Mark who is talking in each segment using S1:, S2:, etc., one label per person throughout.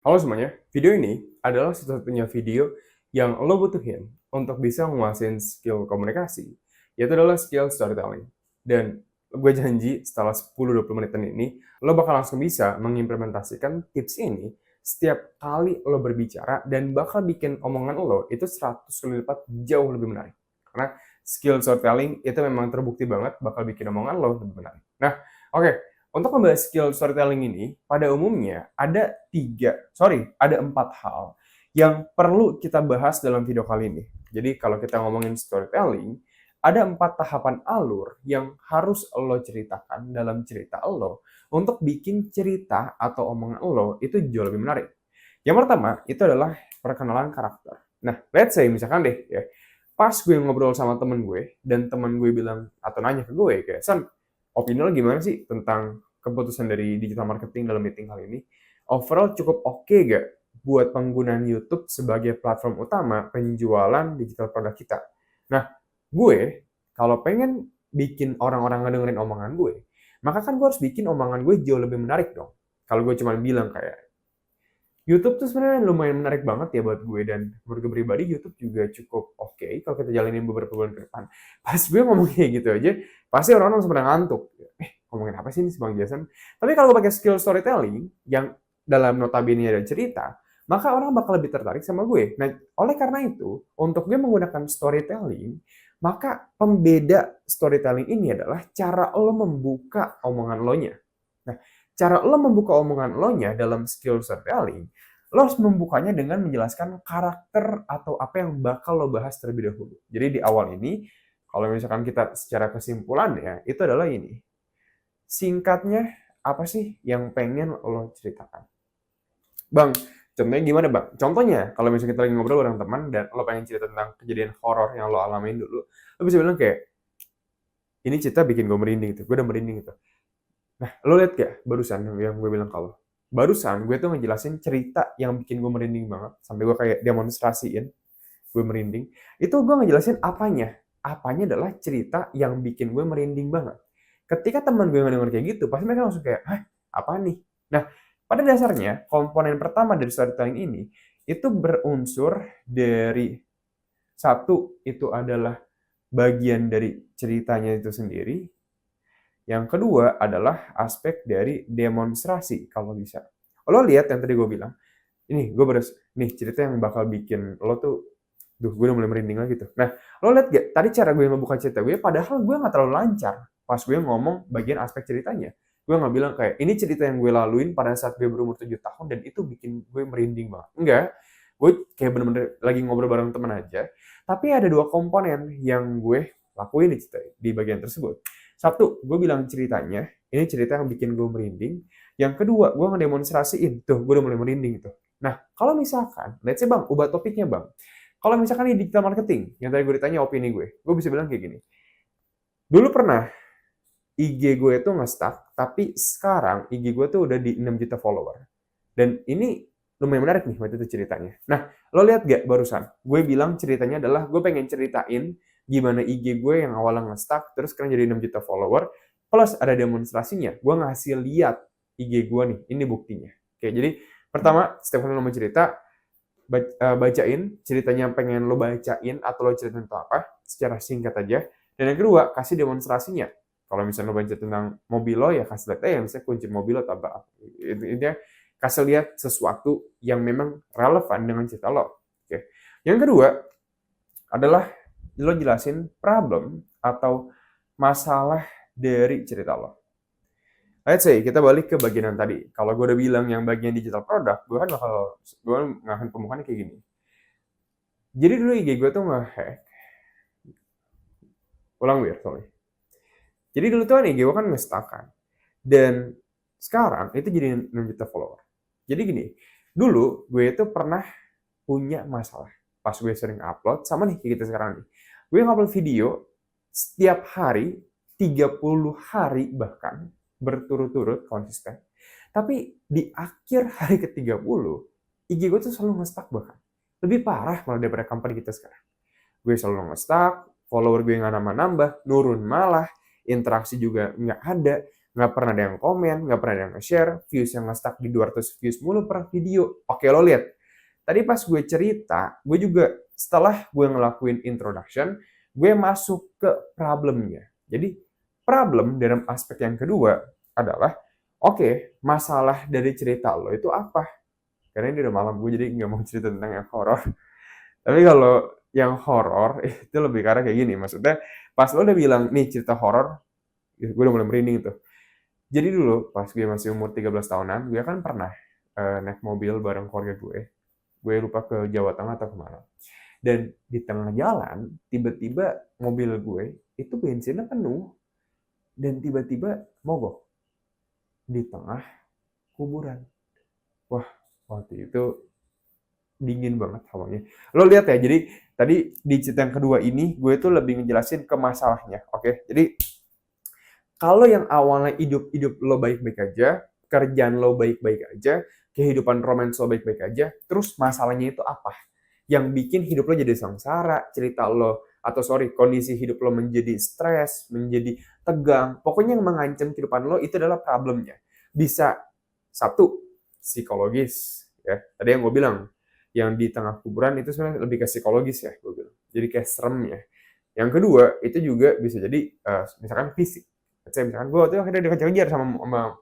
S1: Halo semuanya, video ini adalah satu-satunya video yang lo butuhin untuk bisa menguasain skill komunikasi, yaitu adalah skill storytelling. Dan gue janji setelah 10-20 menitan ini, lo bakal langsung bisa mengimplementasikan tips ini setiap kali lo berbicara dan bakal bikin omongan lo itu 100 kali lipat jauh lebih menarik. Karena skill storytelling itu memang terbukti banget bakal bikin omongan lo lebih menarik. Nah, oke. Untuk membahas skill storytelling ini, pada umumnya ada 4 hal yang perlu kita bahas dalam video kali ini. Jadi kalau kita ngomongin storytelling, ada 4 tahapan alur yang harus lo ceritakan dalam cerita lo untuk bikin cerita atau omongan lo itu jauh lebih menarik. Yang pertama itu adalah perkenalan karakter. Nah, let's say misalkan deh ya, pas gue ngobrol sama temen gue dan temen gue bilang atau nanya ke gue kayak, San, opini lo gimana sih tentang keputusan dari digital marketing dalam meeting kali ini? Overall cukup oke gak buat penggunaan YouTube sebagai platform utama penjualan digital produk kita? Nah, gue kalau pengen bikin orang-orang ngedengerin omongan gue, maka kan gue harus bikin omongan gue jauh lebih menarik dong. Kalau gue cuma bilang kayak, YouTube tuh sebenarnya lumayan menarik banget ya buat gue, dan menurut gue pribadi YouTube juga cukup oke kalau kita jalanin beberapa bulan ke depan. Pas gue ngomong kayak gitu aja, pasti orang-orang langsung pada ngantuk. Ngomongin apa sih ini si Bang Jason? Tapi kalau pakai skill storytelling yang dalam notabene ada cerita, maka orang bakal lebih tertarik sama gue. Nah, oleh karena itu, untuk gue menggunakan storytelling, maka pembeda storytelling ini adalah cara lo membuka omongan lo nya. Nah, cara lo membuka omongan lo nya dalam skill storytelling, lo harus membukanya dengan menjelaskan karakter atau apa yang bakal lo bahas terlebih dahulu. Jadi di awal ini, kalau misalkan kita secara kesimpulan ya, itu adalah ini. Singkatnya, apa sih yang pengen lo ceritakan? Bang, contohnya gimana bang? Contohnya, kalau misalnya kita lagi ngobrol bareng teman dan lo pengen cerita tentang kejadian horor yang lo alamin dulu, lo bisa bilang kayak, ini cerita bikin gue merinding gitu, gue udah merinding gitu. Nah, lo liat gak barusan yang gue bilang kalau barusan gue tuh ngejelasin cerita yang bikin gue merinding banget sampai gue kayak demonstrasiin gue merinding. Itu gue ngejelasin apanya. Apanya adalah cerita yang bikin gue merinding banget. Ketika teman gue ngedenger kayak gitu, pasti mereka langsung kayak, hah, apa nih? Nah, pada dasarnya komponen pertama dari storytelling ini itu berunsur dari satu itu adalah bagian dari ceritanya itu sendiri. Yang kedua adalah aspek dari demonstrasi kalau bisa. Lo lihat yang tadi gue bilang, ini gue beres, nih cerita yang bakal bikin lo tuh, duh gue udah mulai merinding lagi tuh. Nah, lo lihat gak, tadi cara gue ngebuka cerita gue, padahal gue gak terlalu lancar pas gue ngomong bagian aspek ceritanya. Gue gak bilang kayak, ini cerita yang gue laluin pada saat gue berumur 7 tahun dan itu bikin gue merinding banget. Enggak, gue kayak bener-bener lagi ngobrol bareng temen aja. Tapi ada 2 komponen yang gue lakuin di bagian tersebut. Satu, gue bilang ceritanya, ini cerita yang bikin gue merinding. Yang kedua, gue ngedemonstrasiin, tuh gue udah mulai merinding gitu. Nah, kalau misalkan, let's say bang, ubah topiknya bang. Kalau misalkan di digital marketing, yang tadi gue ditanya opini gue bisa bilang kayak gini. Dulu pernah IG gue itu nge-stuck, tapi sekarang IG gue tuh udah di 6 juta follower. Dan ini lumayan menarik nih waktu itu ceritanya. Nah, lo lihat gak barusan? Gue bilang ceritanya adalah gue pengen ceritain gimana IG gue yang awalnya nge-stuck, terus sekarang jadi 6 juta follower, plus ada demonstrasinya. Gue ngasih lihat IG gue nih, ini buktinya. Oke, jadi pertama, setiap kali lo mau cerita, bacain ceritanya yang pengen lo bacain atau lo cerita tentang apa secara singkat aja. Dan yang kedua, kasih demonstrasinya. Kalau misalnya lo baca tentang mobil lo, ya kasih lihat misalnya kunci mobil lo atau apa. Intinya kasih lihat sesuatu yang memang relevan dengan cerita lo. Oke. Yang kedua adalah lo jelasin problem atau masalah dari cerita lo. Let's say kita balik ke bagian yang tadi. Kalau gue udah bilang yang bagian digital product, gue akan pembukaannya kayak gini. Jadi dulu IG gue tuh nge-hack. Ulang biar, sorry. Jadi dulu tuh kan IG gue kan nge-stuck kan. Dan sekarang itu jadi 6 juta follower. Jadi gini, dulu gue itu pernah punya masalah. Pas gue sering upload, sama nih kayak kita sekarang nih. Gue upload video setiap hari, 30 hari bahkan, berturut-turut konsisten. Tapi di akhir hari ke-30, IG gue tuh selalu nge-stuck bahkan. Lebih parah malah daripada company kita sekarang. Gue selalu nge-stuck, follower gue nggak nambah-nambah, nurun malah, interaksi juga nggak ada. Nggak pernah ada yang komen, nggak pernah ada yang nge-share, views yang nge-stuck di 200 views mulu per video. Oke, lo lihat. Tadi pas gue cerita, gue juga setelah gue ngelakuin introduction, gue masuk ke problemnya. Jadi, problem dalam aspek yang kedua adalah, oke, masalah dari cerita lo itu apa? Karena ini udah malam, gue jadi nggak mau cerita tentang yang horor. Tapi kalau yang horor, itu lebih karena kayak gini. Maksudnya, pas lo udah bilang, nih cerita horor, gue udah mulai merinding tuh. Jadi dulu, pas gue masih umur 13 tahunan, gue kan pernah naik mobil bareng keluarga gue. Gue lupa ke Jawa Tengah atau kemana. Dan di tengah jalan, tiba-tiba mobil gue itu bensinnya penuh. Dan tiba-tiba mogok di tengah kuburan. Wah, waktu itu dingin banget hawanya. Lo lihat ya, jadi tadi di cerita yang kedua ini, gue tuh lebih ngejelasin ke masalahnya. Oke, jadi kalau yang awalnya hidup lo baik-baik aja, kerjaan lo baik-baik aja, kehidupan romance lo baik-baik aja, terus masalahnya itu apa? Yang bikin hidup lo jadi sengsara, cerita lo, atau kondisi hidup lo menjadi stres, menjadi tegang, pokoknya yang mengancam kehidupan lo itu adalah problemnya. Bisa, satu, psikologis. Ya. Tadi yang gue bilang, yang di tengah kuburan itu sebenarnya lebih ke psikologis ya, gue bilang. Jadi kayak serem ya. Yang kedua, itu juga bisa jadi, misalkan fisik. Misalkan gue tuh akhirnya dikejar-kejar sama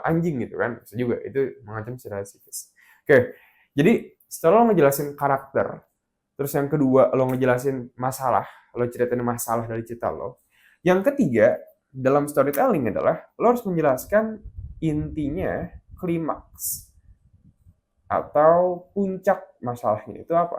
S1: anjing gitu kan, bisa juga itu mengancam secara psikis. Oke, jadi setelah lo ngejelasin karakter, terus yang kedua lo ngejelasin masalah, lo ceritain masalah dari cerita lo. Yang ketiga dalam storytelling adalah lo harus menjelaskan intinya, klimaks atau puncak masalahnya itu apa.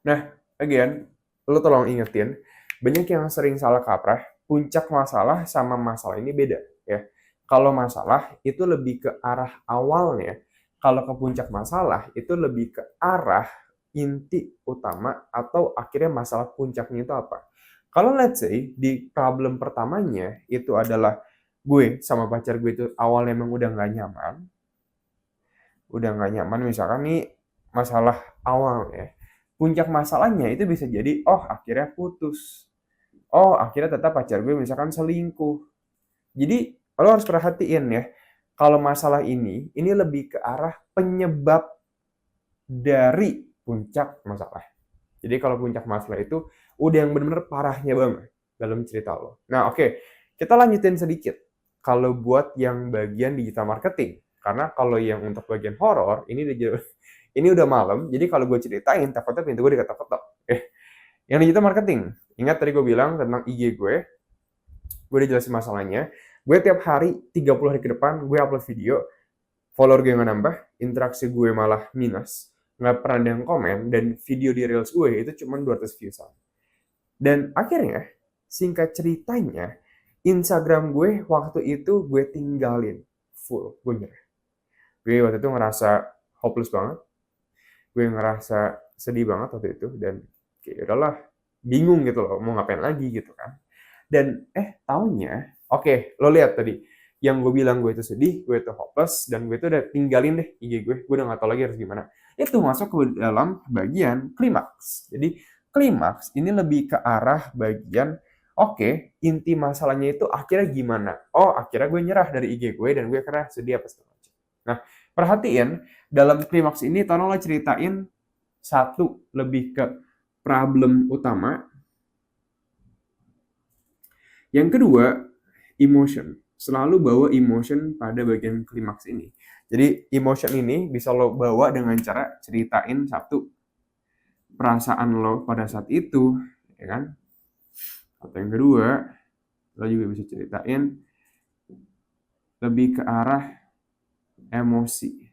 S1: Nah, again, lo tolong ingetin, banyak yang sering salah kaprah, puncak masalah sama masalah ini beda ya. Kalau masalah itu lebih ke arah awalnya, kalau ke puncak masalah itu lebih ke arah inti utama atau akhirnya masalah puncaknya itu apa. Kalau let's say di problem pertamanya itu adalah gue sama pacar gue itu awalnya emang udah nggak nyaman misalkan nih masalah awal ya. Puncak masalahnya itu bisa jadi, oh akhirnya putus. Oh akhirnya tetap pacar gue misalkan selingkuh. Jadi lo harus perhatiin ya, kalau masalah ini lebih ke arah penyebab dari puncak masalah. Jadi kalau puncak masalah itu udah yang benar-benar parahnya banget dalam cerita lo. Nah oke, kita lanjutin sedikit. Kalau buat yang bagian digital marketing, karena kalau yang untuk bagian horor ini udah malam, jadi kalau gue ceritain takutnya pintu gue diketok-ketok. Yang digital marketing, ingat tadi gue bilang tentang IG gue udah jelasin masalahnya. Gue tiap hari 30 hari ke depan gue upload video, follower gue nggak nambah, interaksi gue malah minus, nggak pernah ada yang komen, dan video di reels gue itu cuma 200 views. Dan akhirnya, singkat ceritanya, Instagram gue waktu itu gue tinggalin full, gue nyerah. Gue waktu itu ngerasa hopeless banget, gue ngerasa sedih banget waktu itu, dan kayak udahlah, bingung gitu loh, mau ngapain lagi gitu kan. Dan taunya, oke, lo lihat tadi, yang gue bilang gue itu sedih, gue itu hopeless, dan gue itu udah tinggalin deh IG gue udah gak tahu lagi harus gimana. Itu masuk ke dalam bagian klimaks. Jadi klimaks ini lebih ke arah bagian, oke, inti masalahnya itu akhirnya gimana? Oh, akhirnya gue nyerah dari IG gue, dan gue karena sedih apa segala macam. Nah, perhatiin, dalam klimaks ini tolonglah ceritain satu, lebih ke problem utama. Yang kedua, emotion. Selalu bawa emotion pada bagian klimaks ini. Jadi emotion ini bisa lo bawa dengan cara ceritain satu, perasaan lo pada saat itu, ya kan? Atau yang kedua, lo juga bisa ceritain lebih ke arah emosi,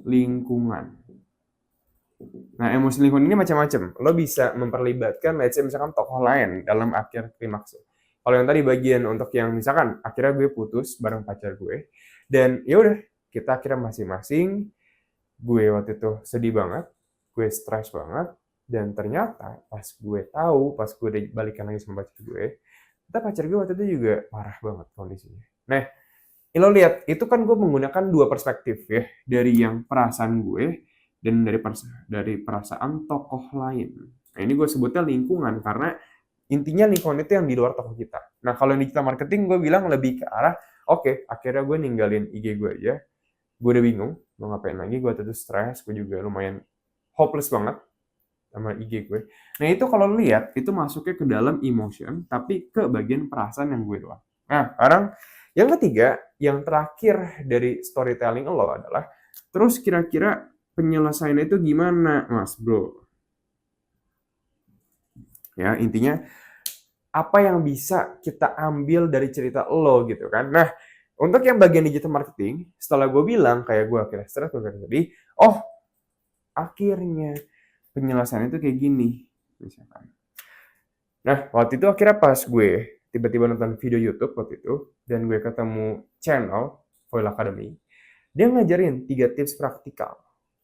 S1: lingkungan. Nah, emosi lingkungan ini macam-macam. Lo bisa memperlibatkan, let's say misalkan tokoh lain dalam akhir klimaks. Kalau yang tadi bagian untuk yang misalkan akhirnya gue putus bareng pacar gue, dan ya udah kita akhirnya masing-masing. Gue waktu itu sedih banget, gue stres banget, dan ternyata pas gue tahu, pas gue udah balikan lagi sama pacar gue, ternyata pacar gue waktu itu juga parah banget kondisinya. Nah, lo lihat, itu kan gue menggunakan dua perspektif ya, dari yang perasaan gue dan dari perasaan tokoh lain. Nah, ini gue sebutnya lingkungan karena Intinya lingkungan itu yang di luar toko kita. Nah, kalau yang digital marketing gue bilang lebih ke arah, oke, akhirnya gue ninggalin IG gue aja. Gue udah bingung mau ngapain lagi, gue tentu stres, gue juga lumayan hopeless banget sama IG gue. Nah, itu kalau lihat itu masuknya ke dalam emotion, tapi ke bagian perasaan yang gue doang. Nah, sekarang yang ketiga, yang terakhir dari storytelling lo adalah, terus kira-kira penyelesaiannya itu gimana, Mas Bro? Ya, intinya apa yang bisa kita ambil dari cerita lo gitu kan. Nah, untuk yang bagian digital marketing, setelah gue bilang kayak gue akhirnya stres, gue akhirnya sedih, oh akhirnya penyelesaiannya itu kayak gini. Misalkan. Nah, waktu itu akhirnya pas gue tiba-tiba nonton video YouTube waktu itu, dan gue ketemu channel Foil Academy, dia ngajarin 3 tips praktikal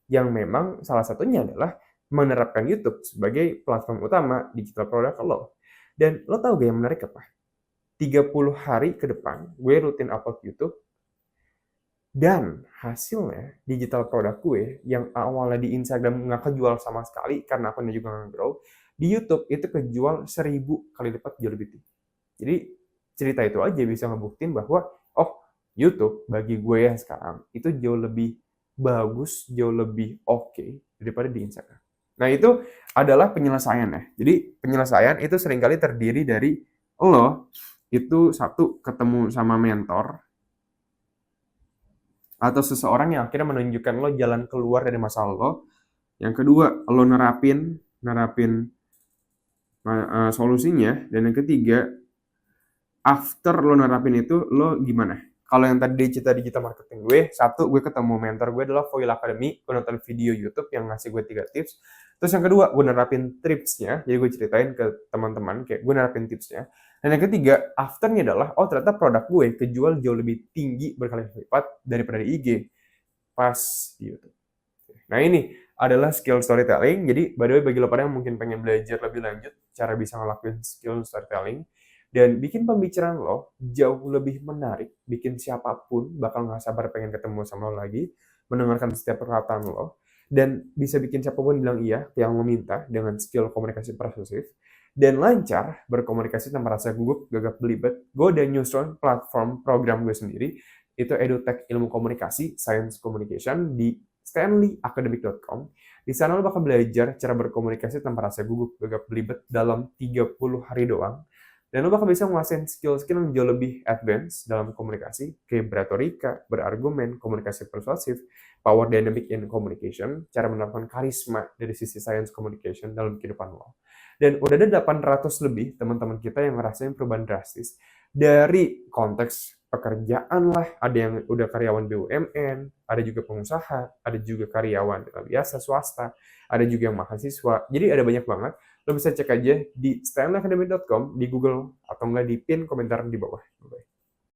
S1: yang memang salah satunya adalah menerapkan YouTube sebagai platform utama digital produk lo. Dan lo tau gak yang menarik apa? 30 hari ke depan, gue rutin upload YouTube, dan hasilnya digital produk gue yang awalnya di Instagram nggak kejual sama sekali karena akunnya juga nggak grow, di YouTube itu kejual 1000 kali lipat jauh lebih tinggi. Jadi cerita itu aja bisa ngebuktiin bahwa oh YouTube bagi gue yang sekarang itu jauh lebih bagus, jauh lebih oke daripada di Instagram. Nah itu adalah penyelesaian ya. Jadi penyelesaian itu seringkali terdiri dari lo itu satu ketemu sama mentor atau seseorang yang akhirnya menunjukkan lo jalan keluar dari masalah lo. Yang kedua, lo nerapin solusinya. Dan yang ketiga, after lo nerapin itu, lo gimana? Kalau yang tadi cerita digital marketing gue, satu, gue ketemu mentor gue adalah Foil Academy. Gue nonton video YouTube yang ngasih gue 3 tips. Terus yang kedua, gue nerapin tipsnya. Jadi gue ceritain ke teman-teman, kayak gue nerapin tipsnya. Dan yang ketiga, afternya adalah, oh ternyata produk gue kejual jauh lebih tinggi berkali lipat daripada di IG pas di YouTube. Nah ini adalah skill storytelling. Jadi by the way bagi lo pada yang mungkin pengen belajar lebih lanjut cara bisa ngelakuin skill storytelling dan bikin pembicaraan lo jauh lebih menarik, bikin siapapun bakal nggak sabar pengen ketemu sama lo lagi, mendengarkan setiap perkataan lo, dan bisa bikin siapapun bilang iya yang lo minta dengan skill komunikasi persuasif, dan lancar berkomunikasi tanpa rasa gugup, gagap belibet. Gue udah nyusun platform program gue sendiri, itu EduTech Ilmu Komunikasi, Science Communication di stanleyacademic.com. Di sana lo bakal belajar cara berkomunikasi tanpa rasa gugup, gagap belibet dalam 30 hari doang. Dan lo bakal bisa nguasain skill-skill yang jauh lebih advance dalam komunikasi, kayak berretorika, berargumen, komunikasi persuasif, power dynamic in communication, cara menerapkan karisma dari sisi science communication dalam kehidupan lo. Dan udah ada 800 lebih teman-teman kita yang ngerasain perubahan drastis dari konteks pekerjaan lah, ada yang udah karyawan BUMN, ada juga pengusaha, ada juga karyawan biasa swasta, ada juga yang mahasiswa. Jadi ada banyak banget. Lo bisa cek aja di stanleyacademy.com, di Google, atau enggak di pin komentar di bawah.